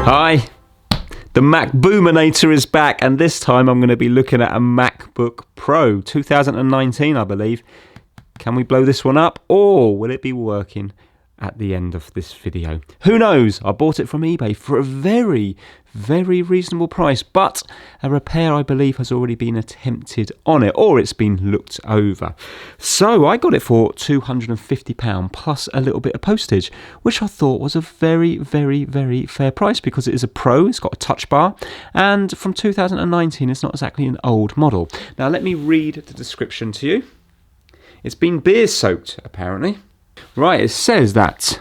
Hi, the Mac Boominator is back, and this time I'm going to be looking at a MacBook Pro 2019, I believe. Can we blow this one up, or will it be working at the end of this video? Who knows? I bought it from eBay for a very, very reasonable price, but a repair I believe has already been attempted on it, or it's been looked over. So I got it for £250 plus a little bit of postage, which I thought was a very, very, very fair price because it is a Pro, it's got a touch bar, and from 2019 it's not exactly an old model. Now let me read the description to you. It's been beer soaked apparently. Right, it says that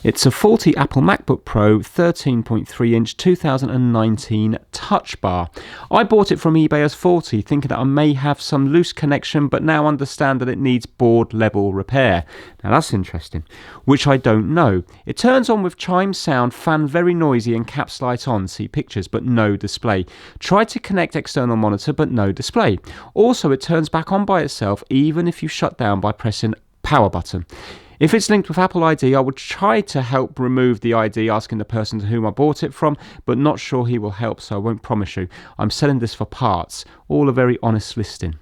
it's a faulty Apple MacBook Pro 13.3 inch 2019 touch bar. I bought it from eBay as faulty, thinking that I may have some loose connection, but now understand that it needs board level repair. Now that's interesting, which I don't know. It turns on with chime sound, fan very noisy, and caps light on, see pictures, but no display. Tried to connect external monitor, but no display. Also, it turns back on by itself, even if you shut down by pressing power button. If it's linked with Apple ID, I would try to help remove the ID asking the person to whom I bought it from, but not sure he will help, so I won't promise you. I'm selling this for parts. All a very honest listing.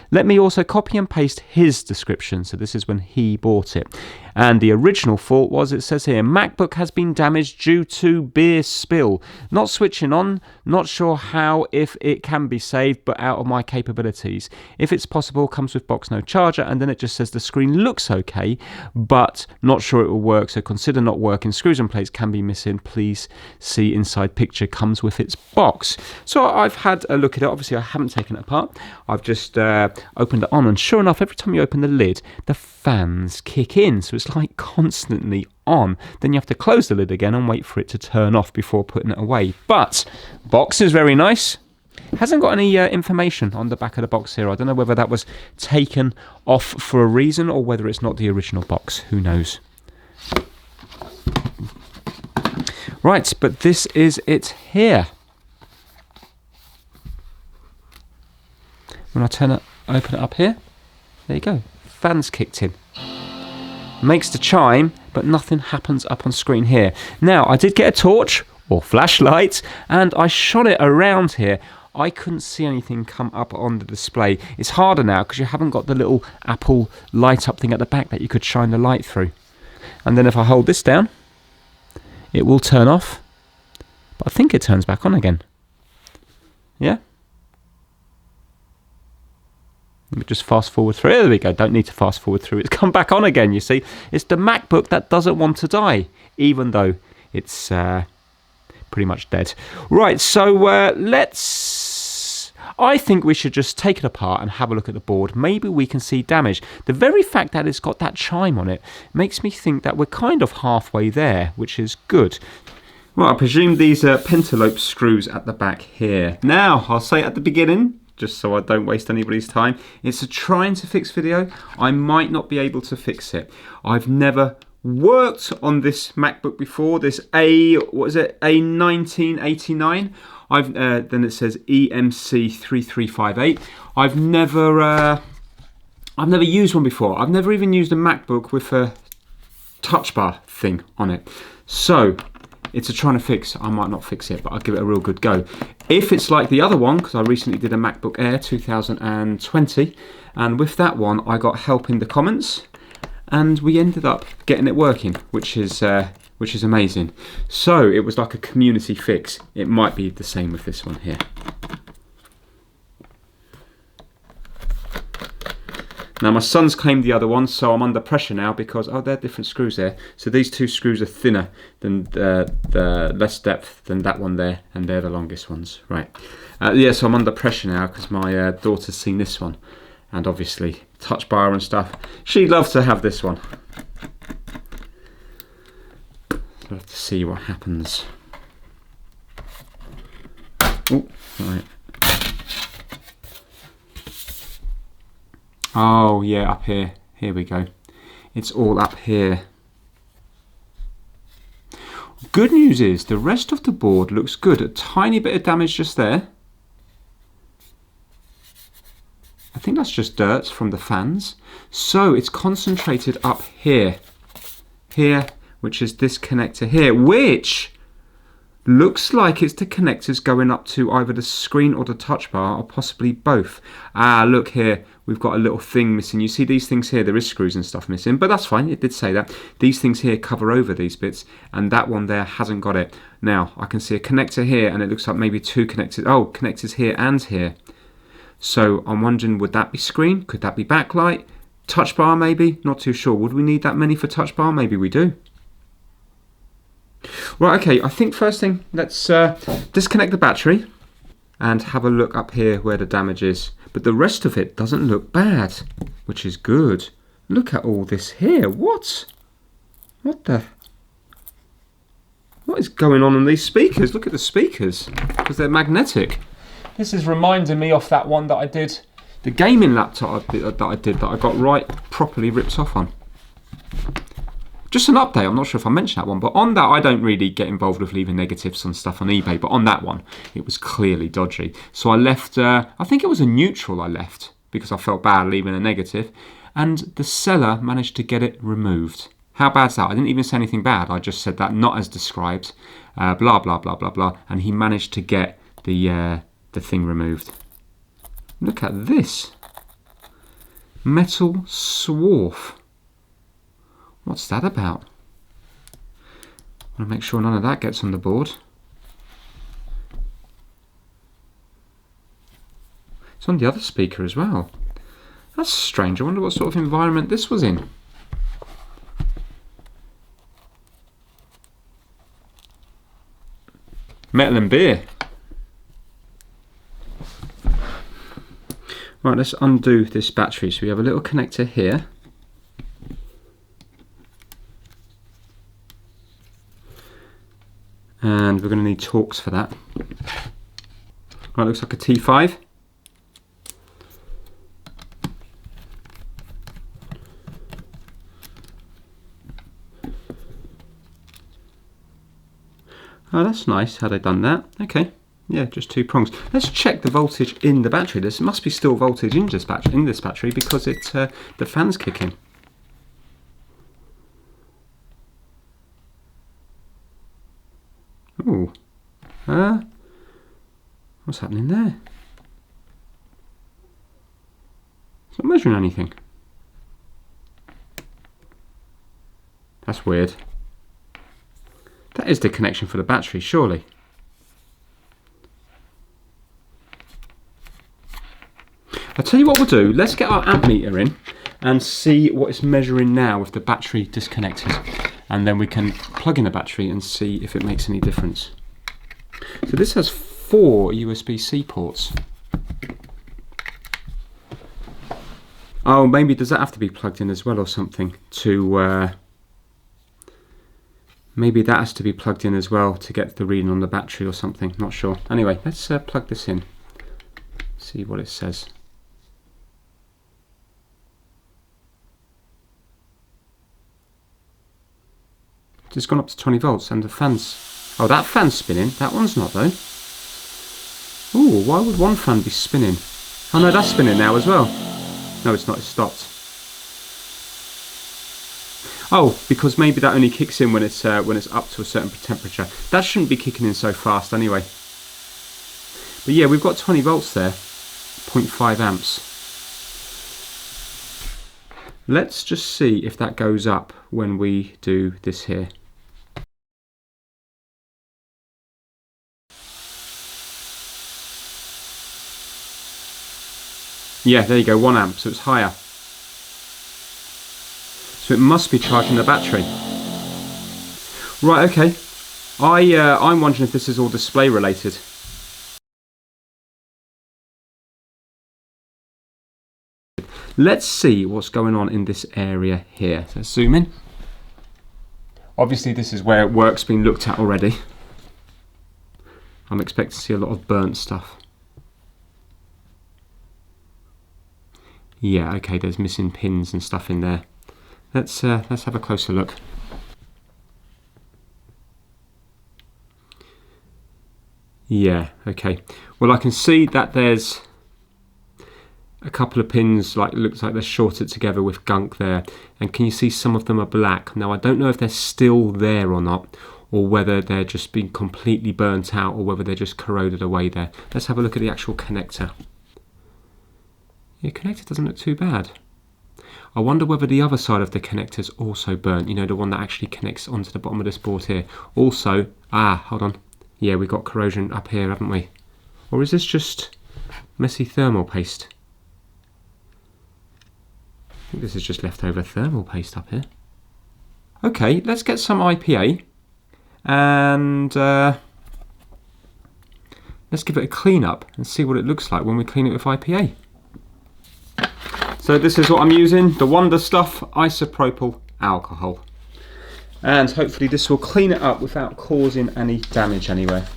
Let me also copy and paste his description, so this is when he bought it. And the original fault was, it says here, MacBook has been damaged due to beer spill. Not switching on, not sure how, if it can be saved, but out of my capabilities. If it's possible, comes with box, no charger, and then it just says the screen looks okay, but not sure it will work, so consider not working. Screws and plates can be missing. Please see inside picture, comes with its box. So I've had a look at it. Obviously I haven't taken it apart. I've just opened it on, and sure enough, every time you open the lid, the fans kick in, so it's like constantly on. Then you have to close the lid again and wait for it to turn off before putting it away. But box is very nice. Hasn't got any information on the back of the box here. I don't know whether that was taken off for a reason or whether it's not the original box. Who knows? Right, but this is it here. When I open it up here, there you go. Fans kicked in. Makes the chime, but nothing happens up on screen here. Now, I did get a torch or flashlight, and I shone it around here. I couldn't see anything come up on the display. It's harder now because you haven't got the little Apple light up thing at the back that you could shine the light through. And then if I hold this down, it will turn off, but I think it turns back on again. Yeah? Let me just fast forward through. There we go. Don't need to fast forward through. It's come back on again, you see. It's the MacBook that doesn't want to die, even though it's pretty much dead. Right, so I think we should just take it apart and have a look at the board. Maybe we can see damage. The very fact that it's got that chime on it makes me think that we're kind of halfway there, which is good. Well, I presume these are pentalobe screws at the back here. Now, I'll say at the beginning, just so I don't waste anybody's time, it's a trying to fix video. I might not be able to fix it. I've never worked on this MacBook before. This A1989. Then it says EMC3358. I've never used one before. I've never even used a MacBook with a touch bar thing on it. So it's a trying to fix. I might not fix it, but I'll give it a real good go. If it's like the other one, because I recently did a MacBook Air 2020, and with that one I got help in the comments, and we ended up getting it working, which is amazing. So it was like a community fix. It might be the same with this one here. Now my son's claimed the other one, so I'm under pressure now because, oh, they're different screws there. So these two screws are thinner than the less depth than that one there, and they're the longest ones, right? Yeah, so I'm under pressure now because my daughter's seen this one, and obviously touch bar and stuff. She'd love to have this one. So we'll have to see what happens. Oh, right. Oh yeah, up here. Here we go. It's all up here. Good news is the rest of the board looks good. A tiny bit of damage just there. A think that's just dirt from the fans. So it's concentrated up here, which is this connector here, which looks like it's the connectors going up to either the screen or the touch bar, or possibly both. Ah, look here, we've got a little thing missing. You see these things here, there is screws and stuff missing, but that's fine, it did say that. These things here cover over these bits, and that one there hasn't got it. Now, I can see a connector here, and it looks like maybe two connectors. Oh, connectors here and here. So I'm wondering, would that be screen? Could that be backlight? Touch bar maybe? Not too sure. Would we need that many for touch bar? Maybe we do. Right, okay, I think first thing, let's disconnect the battery and have a look up here where the damage is. But the rest of it doesn't look bad, which is good. Look at all this here. What? What is going on in these speakers? Look at the speakers, because they're magnetic. This is reminding me of that one that I did, the gaming laptop that I got right properly ripped off on. Just an update, I'm not sure if I mentioned that one, but on that I don't really get involved with leaving negatives on stuff on eBay, but on that one it was clearly dodgy. So I left, I think it was a neutral I left, because I felt bad leaving a negative, and the seller managed to get it removed. How bad's that? I didn't even say anything bad, I just said that not as described, blah blah blah blah blah, and he managed to get the thing removed. Look at this. Metal swarf. What's that about? I want to make sure none of that gets on the board. It's on the other speaker as well. That's strange. I wonder what sort of environment this was in. Metal and beer. Right, let's undo this battery. So we have a little connector here. And we're going to need Torx for that. Right, looks like a T5. Oh, that's nice how they've done that. Okay, yeah, just two prongs. Let's check the voltage in the battery. There must be still voltage in this battery because it's the fan's kicking. Ooh, what's happening there? It's not measuring anything. That's weird. That is the connection for the battery, surely. I'll tell you what we'll do. Let's get our amp meter in and see what it's measuring now with the battery disconnected. And then we can plug in the battery and see if it makes any difference. So this has 4 USB-C ports. Oh, maybe does that have to be plugged in as well or something to... maybe that has to be plugged in as well to get the reading on the battery or something, not sure. Anyway, let's plug this in, see what it says. It's gone up to 20 volts and the fan's... oh, that fan's spinning. That one's not though. Ooh, why would one fan be spinning? Oh no, that's spinning now as well. No, it's not, it's stopped. Oh, because maybe that only kicks in when it's up to a certain temperature. That shouldn't be kicking in so fast anyway. But yeah, we've got 20 volts there, 0.5 amps. Let's just see if that goes up when we do this here. Yeah, there you go, 1 amp, so it's higher. So it must be charging the battery. Right, okay. I'm wondering if this is all display related. Let's see what's going on in this area here. So zoom in. Obviously this is where work's been looked at already. I'm expecting to see a lot of burnt stuff. Yeah, okay, there's missing pins and stuff in there. Let's have a closer look. Yeah, okay. Well, I can see that there's a couple of pins, like, looks like they're shorted together with gunk there, and can you see some of them are black? Now I don't know if they're still there or not, or whether they're just been completely burnt out, or whether they're just corroded away there. Let's have a look at the actual connector. Yeah, connector doesn't look too bad. I wonder whether the other side of the connector's also burnt, you know, the one that actually connects onto the bottom of this board here. Also, hold on. Yeah, we've got corrosion up here, haven't we? Or is this just messy thermal paste? I think this is just leftover thermal paste up here. Okay, let's get some IPA and let's give it a clean up and see what it looks like when we clean it with IPA. So this is what I'm using, the Wonder Stuff isopropyl alcohol. And hopefully this will clean it up without causing any damage anywhere.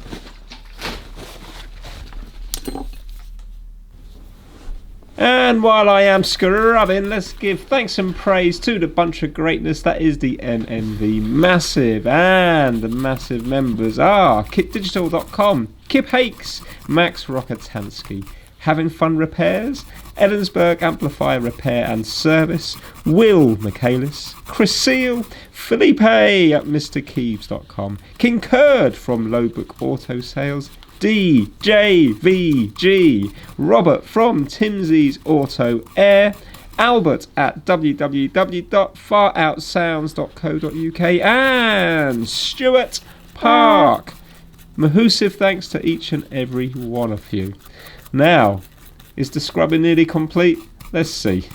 And while I am scrubbing, let's give thanks and praise to the bunch of greatness that is the NNV Massive. And the Massive members are kitdigital.com, Kip Hakes, Max Rokotansky, Having Fun Repairs, Ellensburg Amplifier Repair and Service, Will Michaelis, Chris Seal, Felipe at MrKeeves.com, King Kurd from Lowbook Auto Sales, DJVG, Robert from Timsy's Auto Air, Albert at www.faroutsounds.co.uk, and Stuart Park. Mahusive thanks to each and every one of you. Now, is the scrubbing nearly complete? Let's see.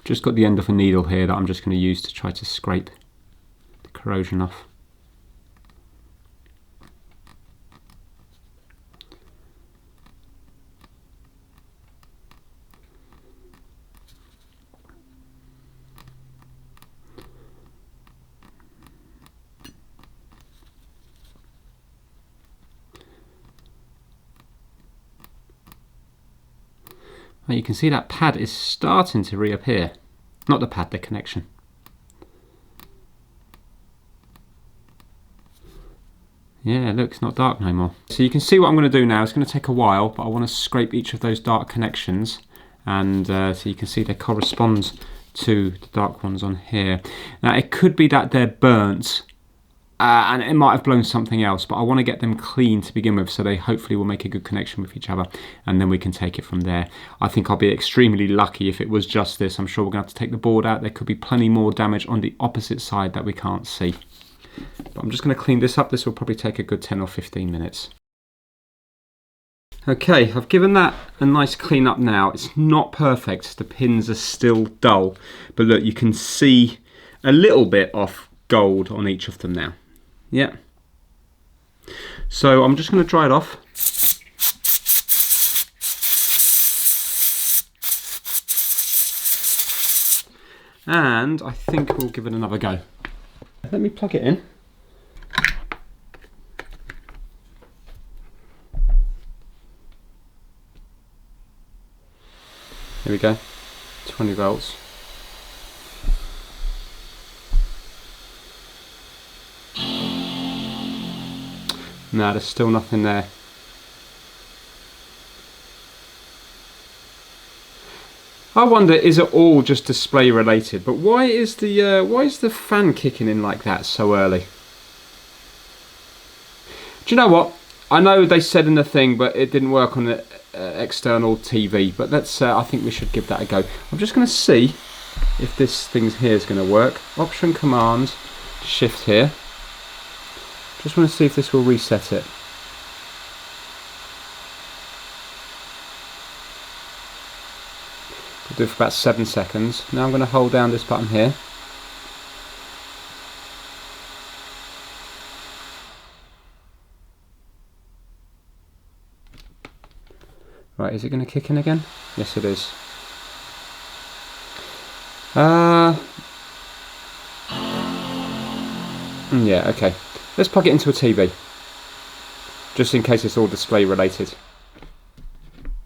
Just got the end of a needle here that I'm just going to use to try to scrape the corrosion off. Well, you can see that pad is starting to reappear. Not the pad, the connection. Yeah, look, it's not dark no more. So you can see what I'm going to do now. It's going to take a while, but I want to scrape each of those dark connections, and so you can see they correspond to the dark ones on here. Now it could be that they're burnt, and it might have blown something else, but I want to get them clean to begin with, so they hopefully will make a good connection with each other, and then we can take it from there. I think I'll be extremely lucky if it was just this. I'm sure we're going to have to take the board out. There could be plenty more damage on the opposite side that we can't see. But I'm just going to clean this up. This will probably take a good 10 or 15 minutes. Okay, I've given that a nice clean up now. It's not perfect. The pins are still dull, but look, you can see a little bit of gold on each of them now. Yeah. So I'm just going to dry it off. And I think we'll give it another go. Let me plug it in. Here we go, 20 volts. No, there's still nothing there. I wonder, is it all just display related? But why is the fan kicking in like that so early? Do you know what? I know they said in the thing, but it didn't work on the external TV. But let's. I think we should give that a go. I'm just going to see if this thing here is going to work. Option Command Shift here. Just want to see if this will reset it. We'll do it for about 7 seconds. Now I'm going to hold down this button here. Right, is it going to kick in again? Yes, it is. Yeah, okay. Let's plug it into a TV, just in case it's all display related.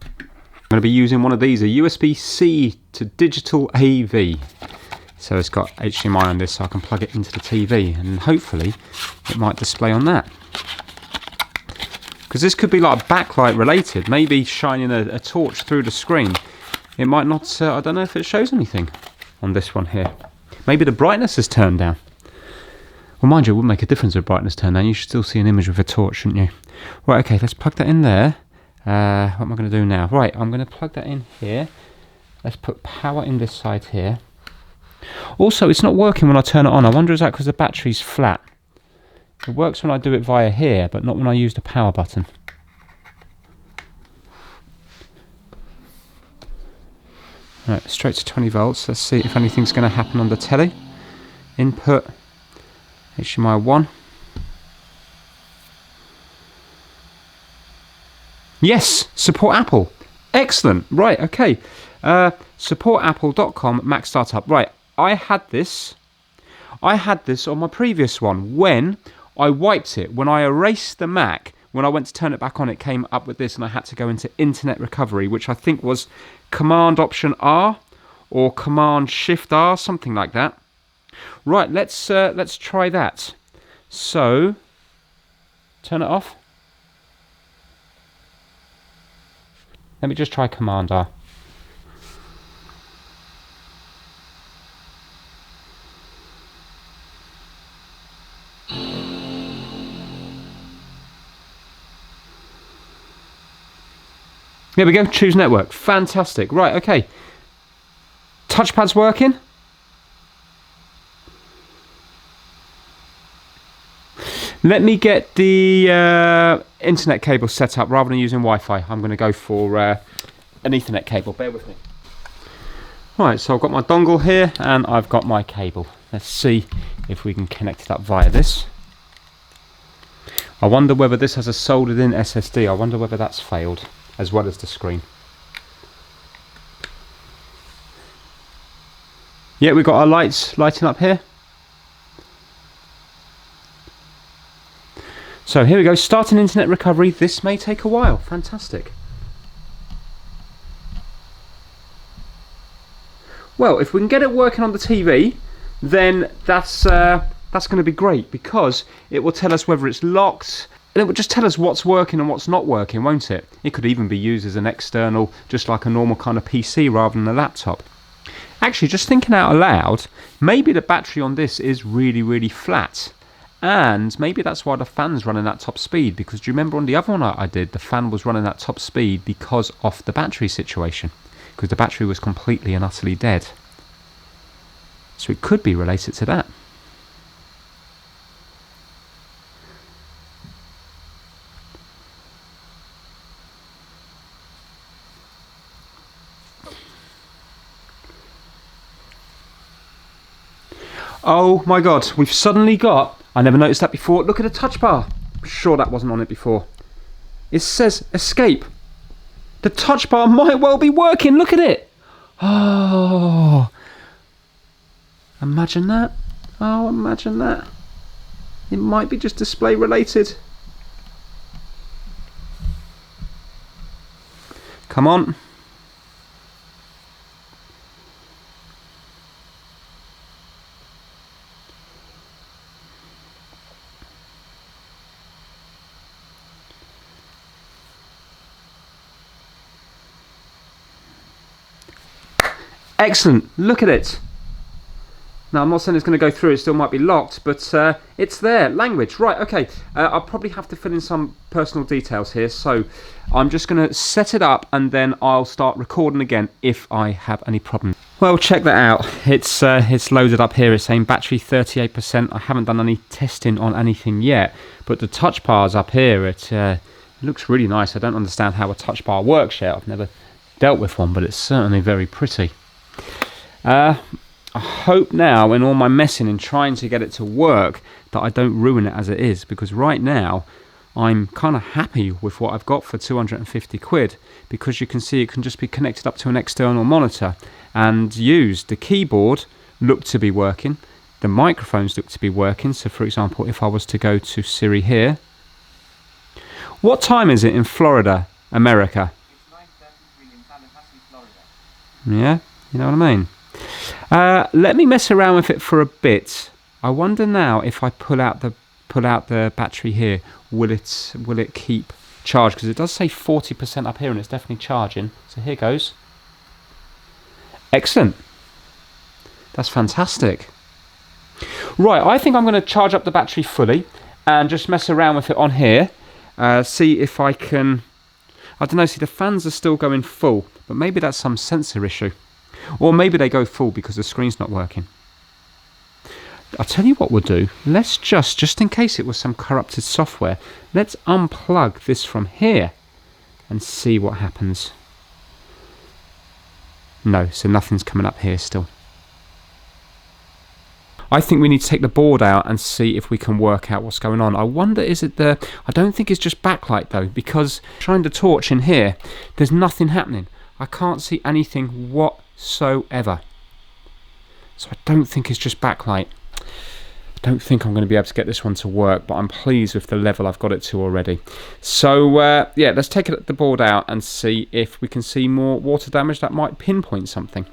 I'm going to be using one of these, a USB-C to digital AV. So it's got HDMI on this, so I can plug it into the TV, and hopefully it might display on that. Because this could be like backlight related, maybe shining a torch through the screen. It might not, I don't know if it shows anything on this one here. Maybe the brightness is turned down. Well, mind you, it wouldn't make a difference if brightness turned down. You should still see an image with a torch, shouldn't you? Right, okay, let's plug that in there. What am I going to do now? Right, I'm going to plug that in here. Let's put power in this side here. Also, it's not working when I turn it on. I wonder, is that because the battery's flat? It works when I do it via here, but not when I use the power button. Right, straight to 20 volts. Let's see if anything's going to happen on the telly. Input, HDMI 1. Yes, support Apple. Excellent. Right, okay. Supportapple.com Mac Startup. Right, I had this on my previous one when I wiped it. When I erased the Mac, when I went to turn it back on, it came up with this, and I had to go into Internet Recovery, which I think was Command Option R or Command Shift R, something like that. Right, let's try that. So, turn it off. Let me just try Command R. There we go, choose network. Fantastic. Right, okay. Touchpad's working. Let me get the internet cable set up rather than using Wi-Fi. I'm going to go for an Ethernet cable. Bear with me. Right, so I've got my dongle here and I've got my cable. Let's see if we can connect it up via this. I wonder whether this has a soldered in SSD. I wonder whether that's failed, as well as the screen. Yeah, we've got our lights lighting up here. So here we go, starting internet recovery. This may take a while. Fantastic. Well, if we can get it working on the TV, then that's going to be great, because it will tell us whether it's locked, and it will just tell us what's working and what's not working, won't it? It could even be used as an external, just like a normal kind of PC rather than a laptop. Actually, just thinking out aloud, maybe the battery on this is really, really flat. And maybe that's why the fan's running at top speed, because do you remember on the other one I did, the fan was running at top speed because of the battery situation, because the battery was completely and utterly dead. So it could be related to that. Oh my god, we've suddenly got, I never noticed that before, look at the touch bar. I'm sure that wasn't on it before. It says escape. The touch bar might well be working, look at it. Oh, imagine that. Oh, imagine that. It might be just display related. Come on. Excellent, look at it. Now, I'm not saying it's going to go through, it still might be locked, but it's there. Language, right, okay. I'll probably have to fill in some personal details here, so I'm just going to set it up and then I'll start recording again if I have any problems. Well, check that out. It's loaded up here. It's saying battery 38%. I haven't done any testing on anything yet, but the touch bar's up here. It looks really nice. I don't understand how a touch bar works yet. I've never dealt with one, but it's certainly very pretty. I hope now, in all my messing and trying to get it to work, that I don't ruin it as it is, because right now I'm kind of happy with what I've got for 250 quid, because you can see it can just be connected up to an external monitor and used. The keyboard looked to be working, the microphones look to be working. So for example, if I was to go to Siri here, what time is it in Florida, America? It's 9:33 in Tallahassee, Florida. Yeah, you know what I mean. Let me mess around with it for a bit. I wonder now if I pull out the battery here, will it keep charged? Because it does say 40% up here, and it's definitely charging. So here goes. Excellent. That's fantastic. Right, I think I'm going to charge up the battery fully and just mess around with it on here. See if I can... I don't know, see the fans are still going full, but maybe that's some sensor issue. Or maybe they go full because the screen's not working. I'll tell you what we'll do. Let's just in case it was some corrupted software, let's unplug this from here and see what happens. No, so nothing's coming up here still. I think we need to take the board out and see if we can work out what's going on. I wonder, is it the... I don't think it's just backlight though, because trying the torch in here, there's nothing happening. I can't see anything whatsoever. So I don't think it's just backlight. I don't think I'm going to be able to get this one to work, but I'm pleased with the level I've got it to already. So yeah, let's take the board out and see if we can see more water damage that might pinpoint something.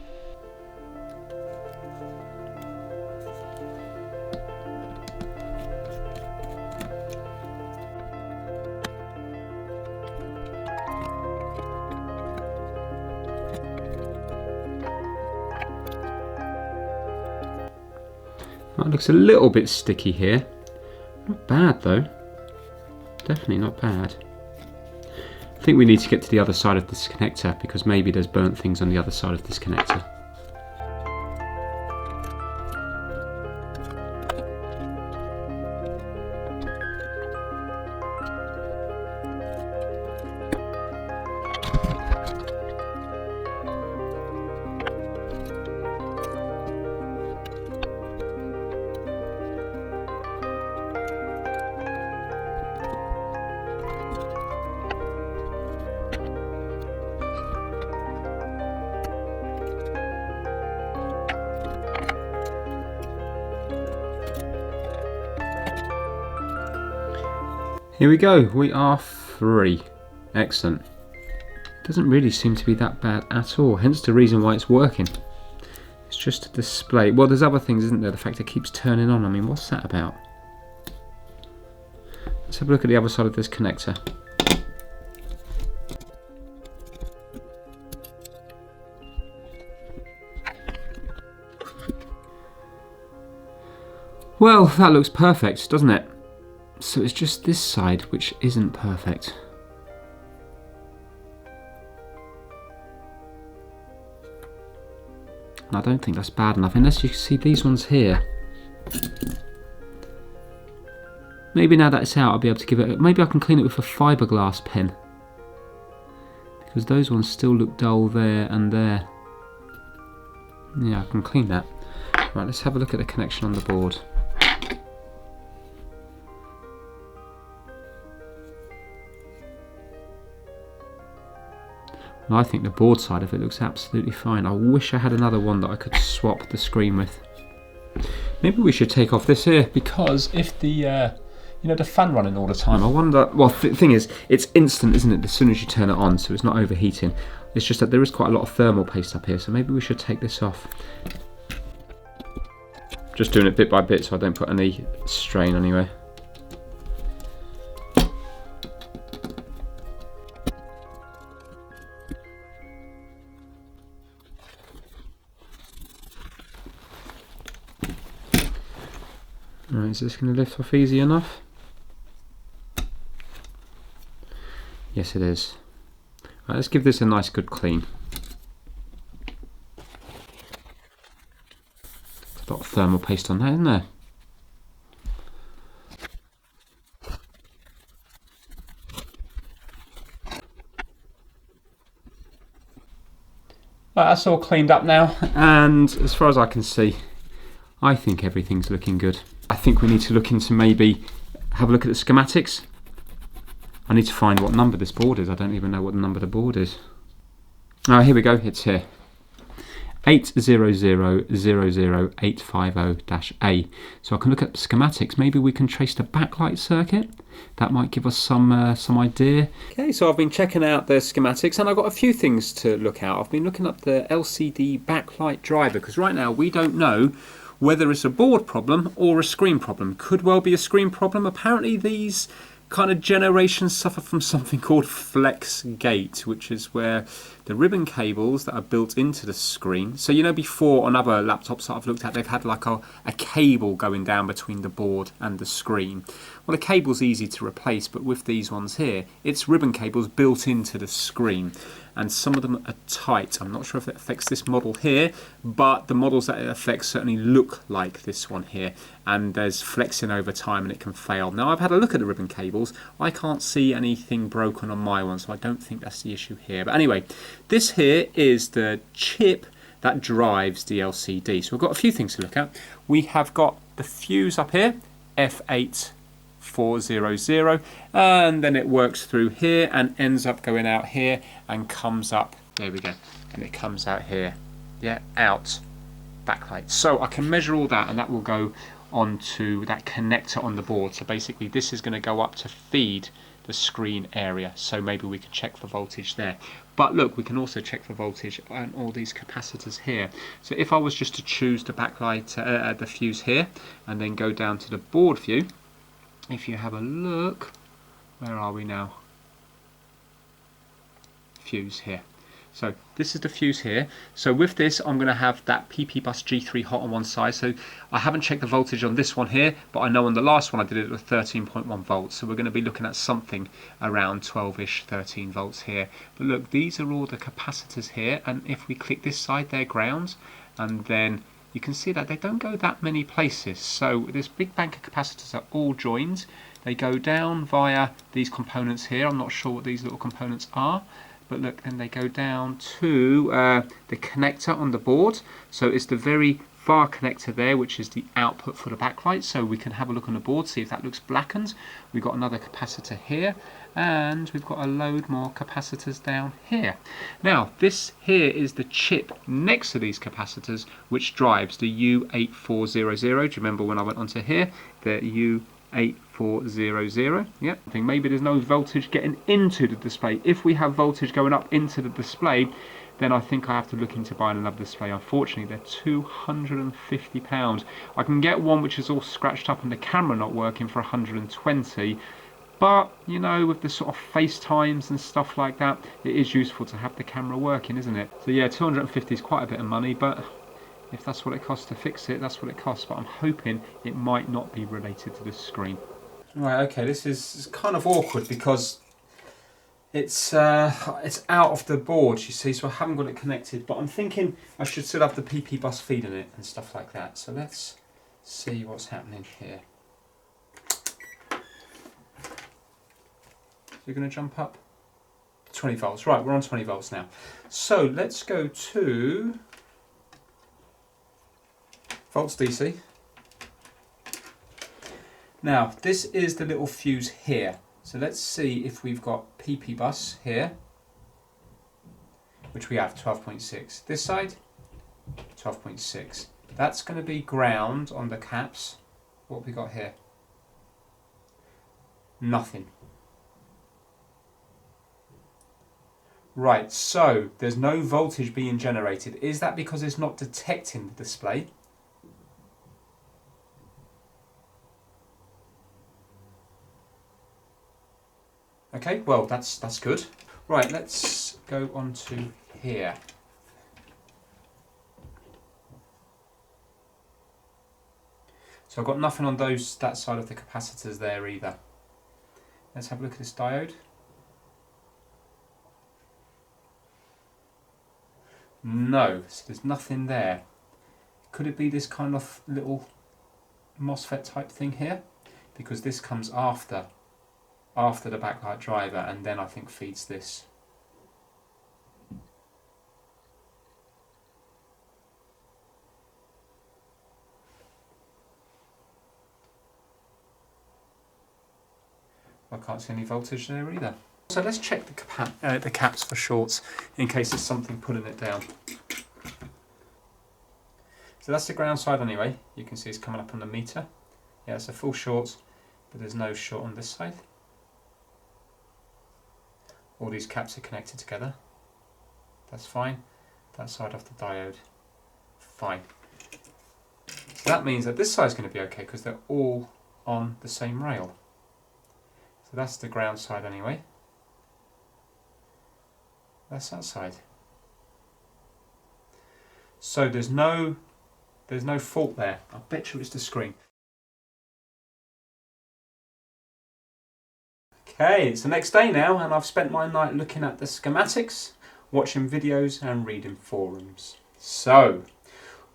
That looks a little bit sticky here. Not bad though. Definitely not bad. I think we need to get to the other side of this connector because maybe there's burnt things on the other side of this connector. Here we go, we are free. Excellent. Doesn't really seem to be that bad at all, hence the reason why it's working. It's just a display. Well, there's other things, isn't there? The fact it keeps turning on. I mean, what's that about? Let's have a look at the other side of this connector. Well, that looks perfect, doesn't it? So it's just this side which isn't perfect. And I don't think that's bad enough, unless you can see these ones here. Maybe now that it's out I'll be able to give it... Maybe I can clean it with a fiberglass pen. Because those ones still look dull there and there. Yeah, I can clean that. Right, let's have a look at the connection on the board. I think the board side of it looks absolutely fine. I wish I had another one that I could swap the screen with. Maybe we should take off this here, because if the you know, the fan running all the time, I wonder... Well, the thing is, it's instant, isn't it, as soon as you turn it on, so it's not overheating. It's just that there is quite a lot of thermal paste up here, so maybe we should take this off. Just doing it bit by bit so I don't put any strain anywhere. Right, is this going to lift off easy enough? Yes, it is. Right, let's give this a nice good clean. There's a lot of thermal paste on that, isn't there? Right, that's all cleaned up now, and as far as I can see, I think everything's looking good. I think we need to look into maybe have a look at the schematics. I need to find what number this board is. I don't even know what the number of the board is. Oh, here we go, it's here. 800000850-A. So I can look at schematics. Maybe we can trace the backlight circuit. That might give us some idea. Okay, so I've been checking out the schematics and I've got a few things to look at. I've been looking up the LCD backlight driver because right now we don't know whether it's a board problem or a screen problem. Could well be a screen problem. Apparently these kind of generations suffer from something called flex gate, which is where the ribbon cables that are built into the screen, so you know before on other laptops that I've looked at, they've had like a cable going down between the board and the screen. Well, a cable's easy to replace, but with these ones here, it's ribbon cables built into the screen, and some of them are tight. I'm not sure if it affects this model here, but the models that it affects certainly look like this one here, and there's flexing over time and it can fail. Now I've had a look at the ribbon cables. I can't see anything broken on my one, so I don't think that's the issue here. But anyway, this here is the chip that drives the LCD. So we've got a few things to look at. We have got the fuse up here, F8400, and then it works through here and ends up going out here and comes up, there we go, and it comes out here, yeah, out, backlight. So I can measure all that and that will go onto that connector on the board. So basically this is going to go up to feed the screen area, so maybe we can check for voltage there. But look, we can also check for voltage on all these capacitors here. So if I was just to choose the backlight, the fuse here, and then go down to the board view, if you have a look, where are we now? Fuse here. So this is the fuse here. So with this, I'm going to have that PP bus G3 hot on one side. So I haven't checked the voltage on this one here, but I know on the last one I did it with 13.1 volts. So we're going to be looking at something around 12-ish, 13 volts here. But look, these are all the capacitors here. And if we click this side, they're ground. And then you can see that they don't go that many places. So this big bank of capacitors are all joined. They go down via these components here. I'm not sure what these little components are. But look, and they go down to the connector on the board. So it's the very far connector there, which is the output for the backlight. So we can have a look on the board, see if that looks blackened. We've got another capacitor here, and we've got a load more capacitors down here. Now, this here is the chip next to these capacitors, which drives the U8400. Do you remember when I went onto here? The U8400. Yeah, I think maybe there's no voltage getting into the display. If we have voltage going up into the display, then I think I have to look into buying another display. Unfortunately, they're £250. I can get one which is all scratched up and the camera not working for 120. But, you know, with the sort of FaceTimes and stuff like that, it is useful to have the camera working, isn't it? So yeah, 250 is quite a bit of money, but if that's what it costs to fix it, that's what it costs. But I'm hoping it might not be related to the screen. Right, okay, this is kind of awkward because it's out of the board, you see, so I haven't got it connected. But I'm thinking I should still have the PP bus feeding it and stuff like that. So let's see what's happening here. You're going to jump up 20 volts. Right, we're on 20 volts now. So let's go to volts DC. Now, this is the little fuse here. So let's see if we've got PP bus here, which we have 12.6. This side, 12.6. That's going to be ground on the caps. What have we got here? Nothing. Right, so there's no voltage being generated. Is that because it's not detecting the display? Okay, well that's good. Right, let's go on to here. So I've got nothing on that side of the capacitors there either. Let's have a look at this diode. No, so there's nothing there. Could it be this kind of little MOSFET type thing here? Because this comes after the backlight driver and then I think feeds this. I can't see any voltage there either. So let's check the caps for shorts in case there's something pulling it down. So that's the ground side anyway. You can see it's coming up on the meter. Yeah, it's a full short, but there's no short on this side. All these caps are connected together. That's fine. That side off the diode, fine. So that means that this side is going to be okay because they're all on the same rail. So that's the ground side anyway. That's that side. So there's no fault there. I bet you it's the screen. Okay, it's the next day now and I've spent my night looking at the schematics, watching videos and reading forums. So,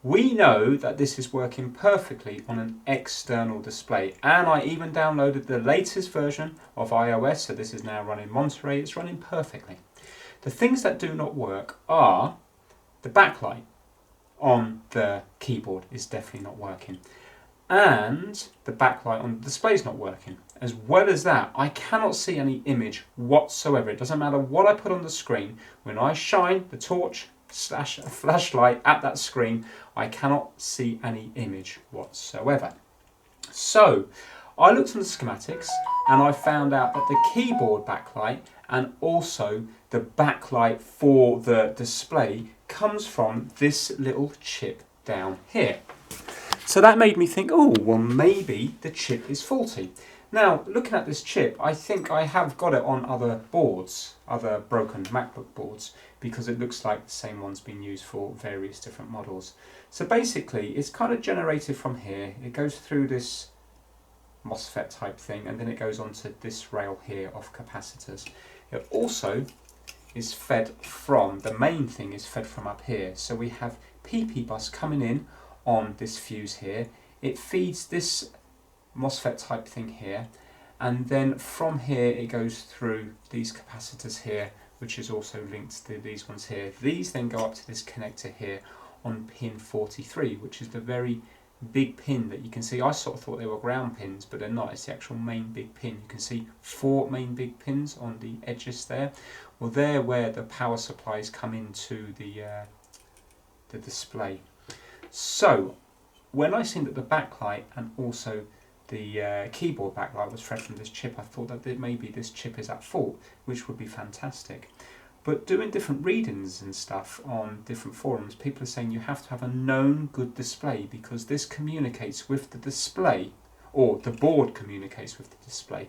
we know that this is working perfectly on an external display, and I even downloaded the latest version of iOS, so this is now running Monterey. It's running perfectly. The things that do not work are the backlight on the keyboard is definitely not working, and the backlight on the display is not working. As well as that, I cannot see any image whatsoever. It doesn't matter what I put on the screen. When I shine the torch / flashlight at that screen, I cannot see any image whatsoever. So I looked on the schematics and I found out that the keyboard backlight and also the backlight for the display comes from this little chip down here. So that made me think, oh, well, maybe the chip is faulty. Now, looking at this chip, I think I have got it on other boards, other broken MacBook boards, because it looks like the same one's been used for various different models. So basically, it's kind of generated from here. It goes through this MOSFET type thing, and then it goes onto this rail here of capacitors. It also is fed from, the main thing is fed from up here. So we have PP bus coming in on this fuse here. It feeds this MOSFET type thing here, and then from here it goes through these capacitors here, which is also linked to these ones here. These then go up to this connector here on pin 43, which is the very big pin that you can see. I sort of thought they were ground pins, but they're not. It's the actual main big pin. You can see 4 main big pins on the edges there. Well, they're where the power supplies come into the display. So when I seen that the backlight and also the keyboard backlight was fed from this chip, I thought that maybe this chip is at fault, which would be fantastic. But doing different readings and stuff on different forums, people are saying you have to have a known good display because this communicates with the display, or the board communicates with the display.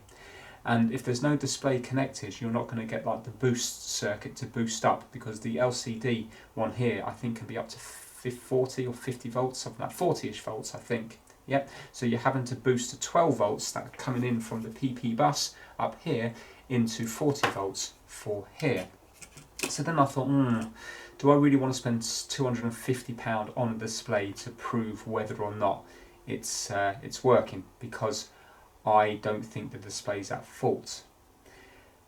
And if there's no display connected, you're not going to get like the boost circuit to boost up, because the LCD one here I think can be up to 40 or 50 volts, something like 40ish volts I think. Yep. So you're having to boost to 12 volts that are coming in from the PP bus up here into 40 volts for here. So then I thought, do I really want to spend £250 on a display to prove whether or not it's working? Because I don't think the display's at fault.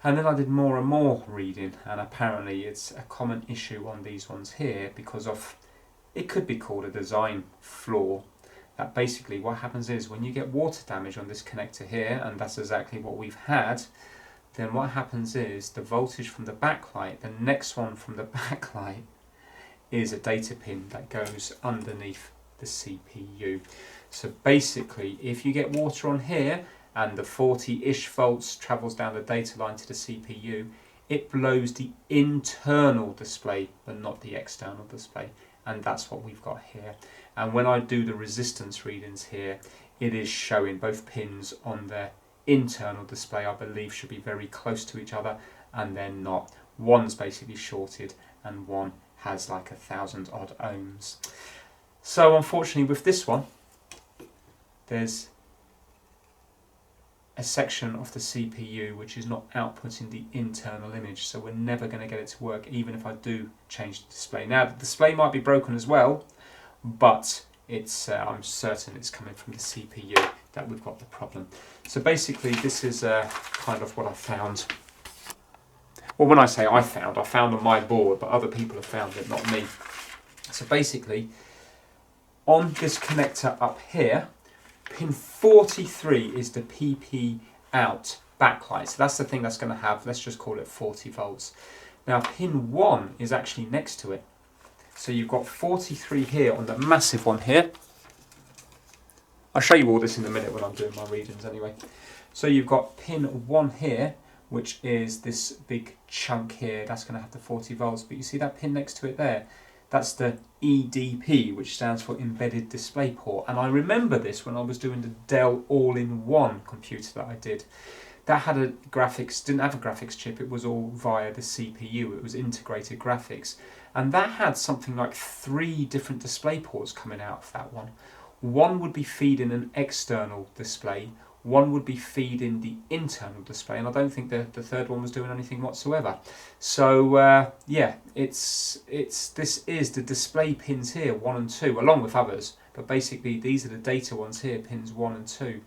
And then I did more and more reading, and apparently it's a common issue on these ones here because of, it could be called a design flaw. That basically what happens is when you get water damage on this connector here, and that's exactly what we've had, then what happens is the voltage from the backlight, the next one from the backlight, is a data pin that goes underneath the CPU. So basically, if you get water on here and the 40-ish volts travels down the data line to the CPU, it blows the internal display, but not the external display. And that's what we've got here. And when I do the resistance readings here, it is showing both pins on the internal display, I believe, should be very close to each other, and they're not. One's basically shorted and one has like 1,000 odd ohms. So unfortunately with this one, there's a section of the CPU which is not outputting the internal image, so we're never going to get it to work even if I do change the display. Now the display might be broken as well, but it's I'm certain it's coming from the CPU that we've got the problem. So basically this is kind of what I found. Well, when I say I found on my board, but other people have found it, not me. So basically on this connector up here, pin 43 is the PP out backlight. So that's the thing that's going to have, let's just call it 40 volts. Now pin 1 is actually next to it. So you've got 43 here on the massive one here. I'll show you all this in a minute when I'm doing my readings anyway. So you've got pin 1 here, which is this big chunk here. That's going to have the 40 volts. But you see that pin next to it there? That's the EDP, which stands for Embedded Display Port. And I remember this when I was doing the Dell All-in-One computer that I did. That had a graphics, didn't have a graphics chip, it was all via the CPU, it was integrated graphics. And that had something like 3 different display ports coming out of that one. One would be feeding an external display, one would be feeding the internal display, and I don't think the third one was doing anything whatsoever. So yeah, this is the display pins here, 1 and 2, along with others, but basically these are the data ones here, pins 1 and 2.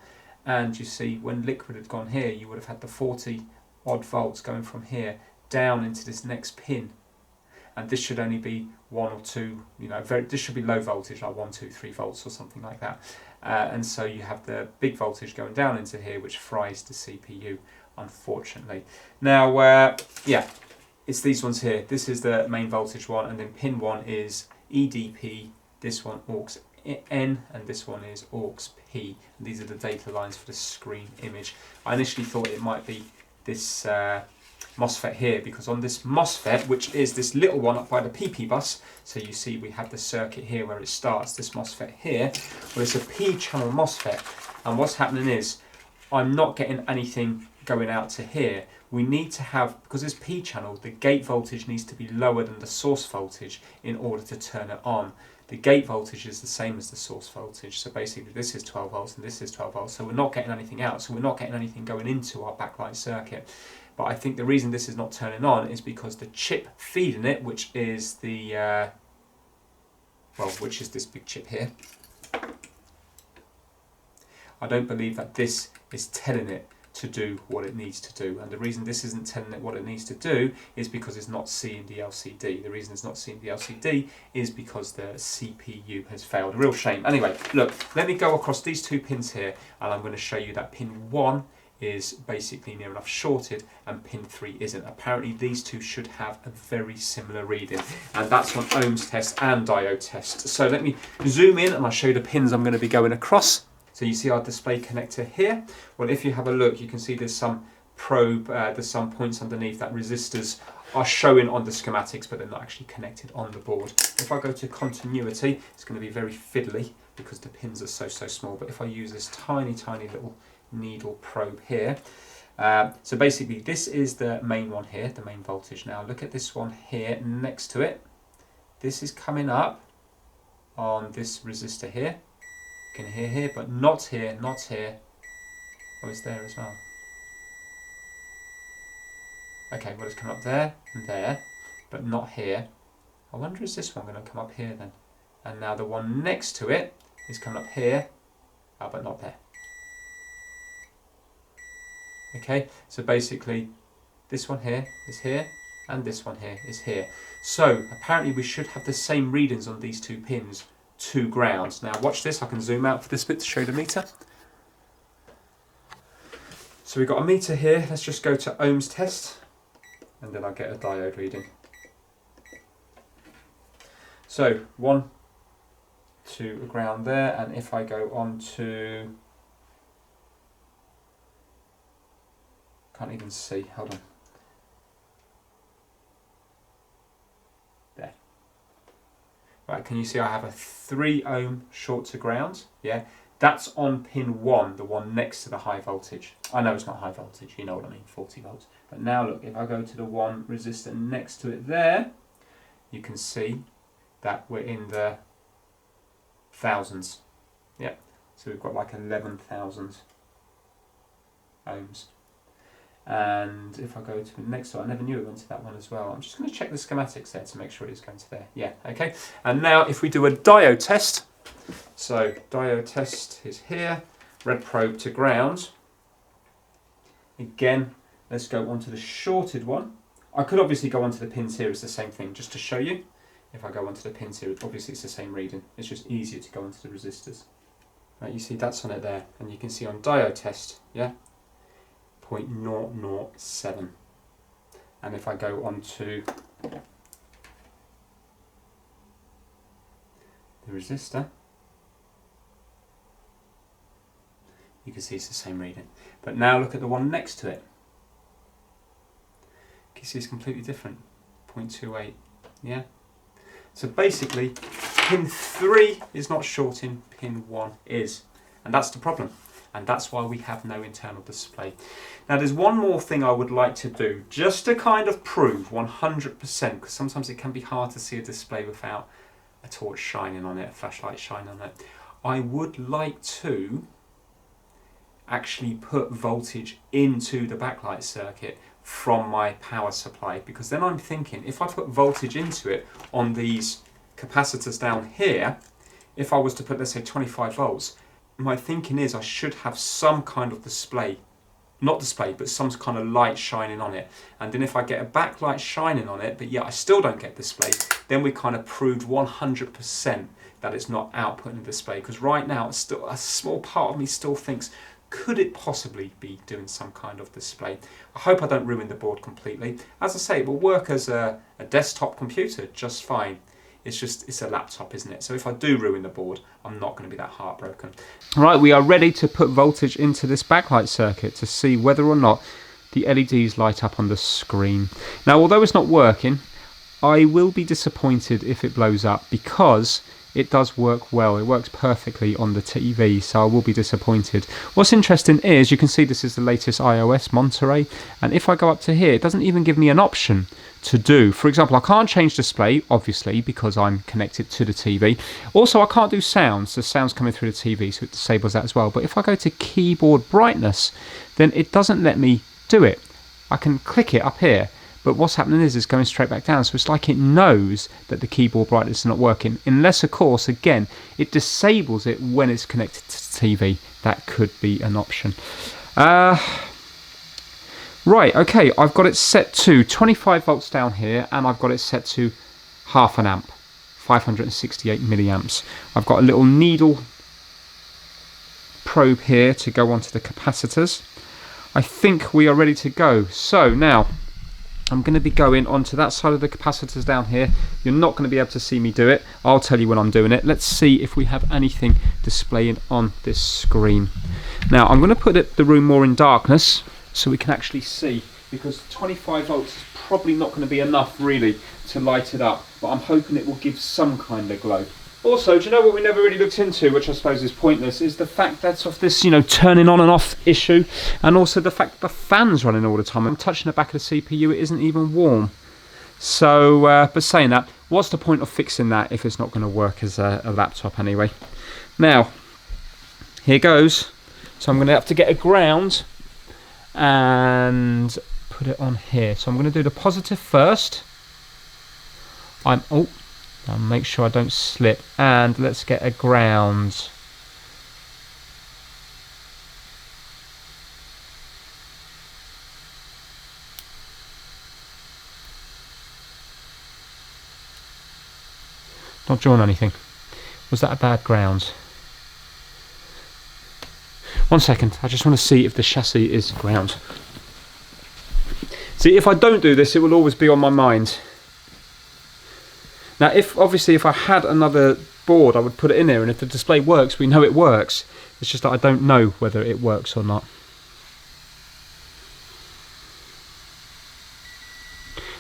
And you see, when liquid had gone here, you would have had the 40 odd volts going from here down into this next pin. And this should only be 1 or 2, you know, this should be low voltage, like 1, 2, 3 volts or something like that. And so you have the big voltage going down into here, which fries the CPU, unfortunately. Now, yeah, it's these ones here. This is the main voltage one, and then pin 1 is EDP, this one aux N, and this one is aux P. And these are the data lines for the screen image. I initially thought it might be this MOSFET here, because on this MOSFET, which is this little one up by the PP bus, so you see we have the circuit here where it starts, this MOSFET here, well, it's a P-channel MOSFET, and what's happening is I'm not getting anything going out to here. We need to have, because it's P-channel, the gate voltage needs to be lower than the source voltage in order to turn it on. The gate voltage is the same as the source voltage, so basically this is 12 volts and this is 12 volts, so we're not getting anything out, so we're not getting anything going into our backlight circuit. But I think the reason this is not turning on is because the chip feeding it, which is the, which is this big chip here, I don't believe that this is telling it to do what it needs to do. And the reason this isn't telling it what it needs to do is because it's not seeing the LCD. The reason it's not seeing the LCD is because the CPU has failed. A real shame. Anyway, look, let me go across these 2 pins here, and I'm going to show you that pin 1 is basically near enough shorted and pin 3 isn't. Apparently these 2 should have a very similar reading, and that's on ohms test and diode test. So let me zoom in and I'll show you the pins I'm going to be going across. So you see our display connector here. Well, if you have a look, you can see there's some probe, there's some points underneath that resistors are showing on the schematics, but they're not actually connected on the board. If I go to continuity, it's going to be very fiddly because the pins are so small, but if I use this tiny little needle probe here, so basically this is the main one here, the main voltage. Now look at this one here next to it. This is coming up on this resistor here. You can hear here, but not here, not here. Oh, it's there as well. Okay, well, it's come up there and there, but not here. I wonder, is this one going to come up here then? And now the one next to it is coming up here, but not there. Okay, so basically this one here is here and this one here is here. So apparently we should have the same readings on these 2 pins to grounds. Now watch this, I can zoom out for this bit to show the meter. So we've got a meter here, let's just go to ohms test and then I'll get a diode reading. So 1 to a ground there, and if I go on to, can't even see, hold on. There. Right, can you see I have a 3 ohm short to ground? Yeah, that's on pin 1, the one next to the high voltage. I know it's not high voltage, you know what I mean, 40 volts. But now look, if I go to the one resistor next to it there, you can see that we're in the thousands. Yeah, so we've got like 11,000 ohms. And if I go to the next one, I never knew it went to that one as well. I'm just going to check the schematics there to make sure it is going to there. Yeah, okay. And now if we do a diode test, so diode test is here, red probe to ground. Again, let's go on to the shorted one. I could obviously go onto the pins here, it's the same thing, just to show you. If I go onto the pins here, obviously it's the same reading. It's just easier to go onto the resistors. Right, you see that's on it there, and you can see on diode test, yeah, 0.007. And if I go on to the resistor, you can see it's the same reading. But now look at the one next to it. You can see it's completely different, 0.28, yeah? So basically, pin 3 is not shorting, pin 1 is. And that's the problem. And that's why we have no internal display. Now there's one more thing I would like to do, just to kind of prove 100%, because sometimes it can be hard to see a display without a torch shining on it, a flashlight shining on it. I would like to actually put voltage into the backlight circuit from my power supply, because then I'm thinking if I put voltage into it on these capacitors down here, if I was to put, let's say, 25 volts, my thinking is I should have some kind of display, not display, but some kind of light shining on it. And then if I get a backlight shining on it, but yeah, I still don't get display, then we kind of proved 100% that it's not outputting display. Because right now, it's still a small part of me still thinks, could it possibly be doing some kind of display? I hope I don't ruin the board completely. As I say, it will work as a desktop computer just fine. It's a laptop, isn't it? So if I do ruin the board, I'm not going to be that heartbroken. Right, we are ready to put voltage into this backlight circuit to see whether or not the LEDs light up on the screen. Now, although it's not working, I will be disappointed if it blows up, because it does work well. It works perfectly on the TV, so I will be disappointed. What's interesting is you can see this is the latest iOS Monterey, and if I go up to here, it doesn't even give me an option to do. For example, I can't change display, obviously, because I'm connected to the TV. Also, I can't do sounds. The sound's coming through the TV, so it disables that as well. But if I go to keyboard brightness, then it doesn't let me do it. I can click it up here, but what's happening is it's going straight back down. So it's like it knows that the keyboard brightness is not working. Unless, of course, again, it disables it when it's connected to the TV. That could be an option. Right, okay, I've got it set to 25 volts down here, and I've got it set to half an amp, 568 milliamps. I've got a little needle probe here to go onto the capacitors. I think we are ready to go. So now, I'm going to be going onto that side of the capacitors down here. You're not going to be able to see me do it. I'll tell you when I'm doing it. Let's see if we have anything displaying on this screen. Now, I'm going to put the room more in darkness so we can actually see, because 25 volts is probably not going to be enough really to light it up, but I'm hoping it will give some kind of glow. Also, do you know what we never really looked into, which I suppose is pointless, is the fact that of this, turning on and off issue, and also the fact that the fan's running all the time. I'm touching the back of the CPU, it isn't even warm. So, but saying that, what's the point of fixing that if it's not going to work as a laptop anyway? Now, here goes. So I'm going to have to get a ground and put it on here. So I'm going to do the positive first. I'll make sure I don't slip, and let's get a ground. Not drawing anything. Was that a bad ground? One second, I just want to see if the chassis is ground. See, if I don't do this, it will always be on my mind. Now, if I had another board, I would put it in there, and if the display works, we know it works. It's just that I don't know whether it works or not.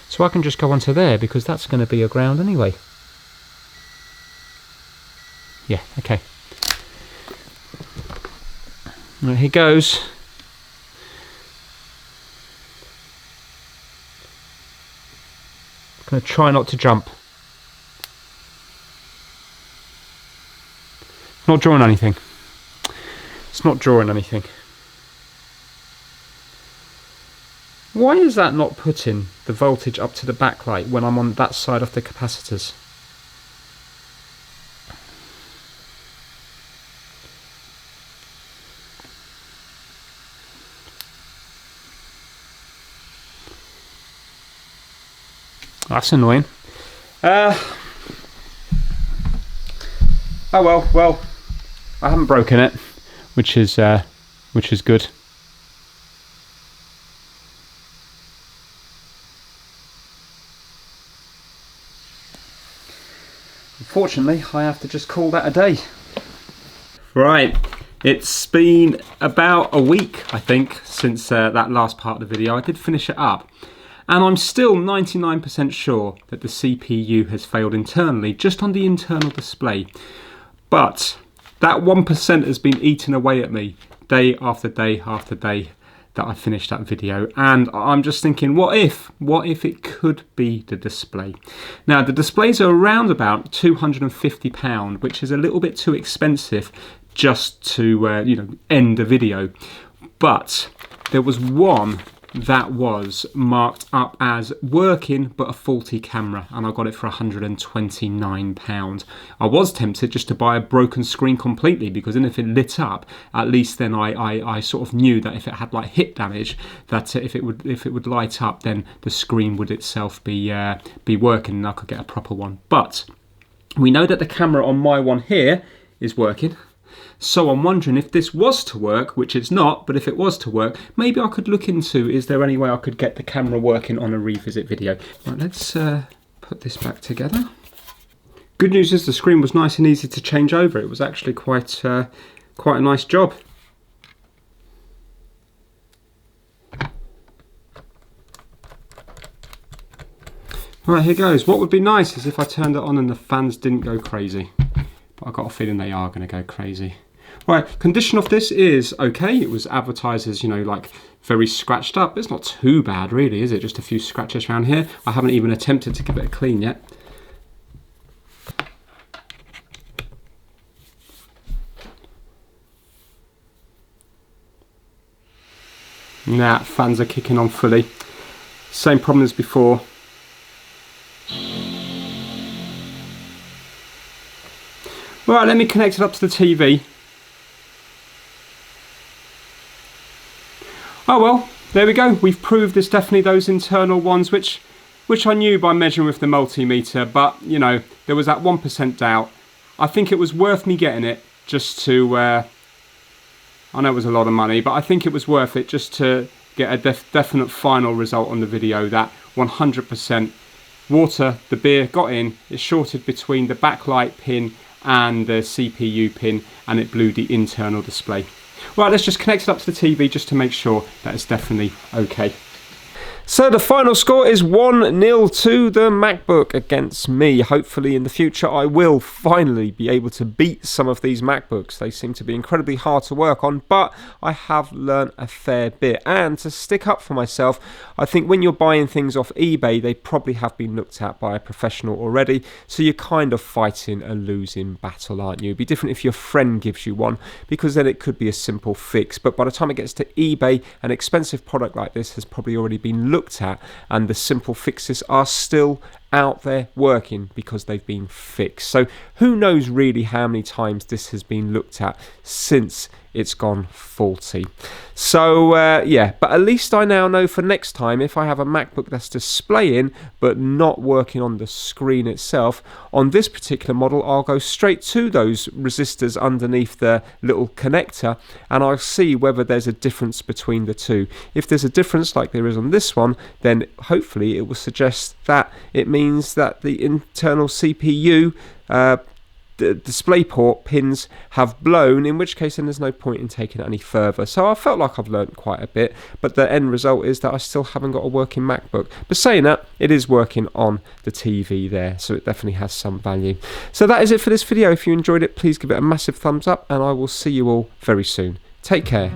So I can just go onto there, because that's going to be a ground anyway. Yeah, okay. Right, here goes. I'm going to try not to jump. Not drawing anything. It's not drawing anything. Why is that not putting the voltage up to the backlight when I'm on that side of the capacitors? That's annoying. Oh well, I haven't broken it, which is good. Unfortunately, I have to just call that a day. Right, it's been about a week, I think, since that last part of the video. I did finish it up, and I'm still 99% sure that the CPU has failed internally, just on the internal display. But that 1% has been eaten away at me day after day after day that I finished that video, and I'm just thinking, what if it could be the display? Now, the displays are around about £250, which is a little bit too expensive just to end the video. But there was one that was marked up as working but a faulty camera, and I got it for £129. I was tempted just to buy a broken screen completely, because then if it lit up, at least then I sort of knew that if it had like hit damage, that if it would light up, then the screen would itself be working and I could get a proper one. But we know that the camera on my one here is working. So I'm wondering if this was to work, which it's not, but if it was to work, maybe I could look into, is there any way I could get the camera working on a revisit video? Right, let's put this back together. Good news is the screen was nice and easy to change over. It was actually quite a nice job. Right, here goes. What would be nice is if I turned it on and the fans didn't go crazy. But I've got a feeling they are going to go crazy. Right, condition of this is okay. It was advertised as, like very scratched up. It's not too bad really, is it? Just a few scratches around here. I haven't even attempted to give it a clean yet. Nah, fans are kicking on fully. Same problem as before. Right, let me connect it up to the TV. Oh well, there we go. We've proved it's definitely those internal ones, which I knew by measuring with the multimeter, but there was that 1% doubt. I think it was worth me getting it just to, I know it was a lot of money, but I think it was worth it just to get a definite final result on the video that 100% water, the beer got in, it shorted between the backlight pin and the CPU pin, and it blew the internal display. Right, let's just connect it up to the TV just to make sure that it's definitely okay. So the final score is 1-0 to the MacBook against me. Hopefully in the future I will finally be able to beat some of these MacBooks. They seem to be incredibly hard to work on, but I have learnt a fair bit. And to stick up for myself, I think when you're buying things off eBay, they probably have been looked at by a professional already, so you're kind of fighting a losing battle, aren't you? It'd be different if your friend gives you one, because then it could be a simple fix. But by the time it gets to eBay, an expensive product like this has probably already been looked at, and the simple fixes are still out there working because they've been fixed. So who knows really how many times this has been looked at since it's gone faulty. So yeah, but at least I now know for next time, if I have a MacBook that's displaying but not working on the screen itself, on this particular model I'll go straight to those resistors underneath the little connector, and I'll see whether there's a difference between the two. If there's a difference like there is on this one, then hopefully it will suggest that it means that the internal CPU the DisplayPort pins have blown, in which case then there's no point in taking it any further. So I felt like I've learned quite a bit, but the end result is that I still haven't got a working MacBook. But saying that, it is working on the TV there, so it definitely has some value. So that is it for this video. If you enjoyed it, please give it a massive thumbs up, and I will see you all very soon. Take care.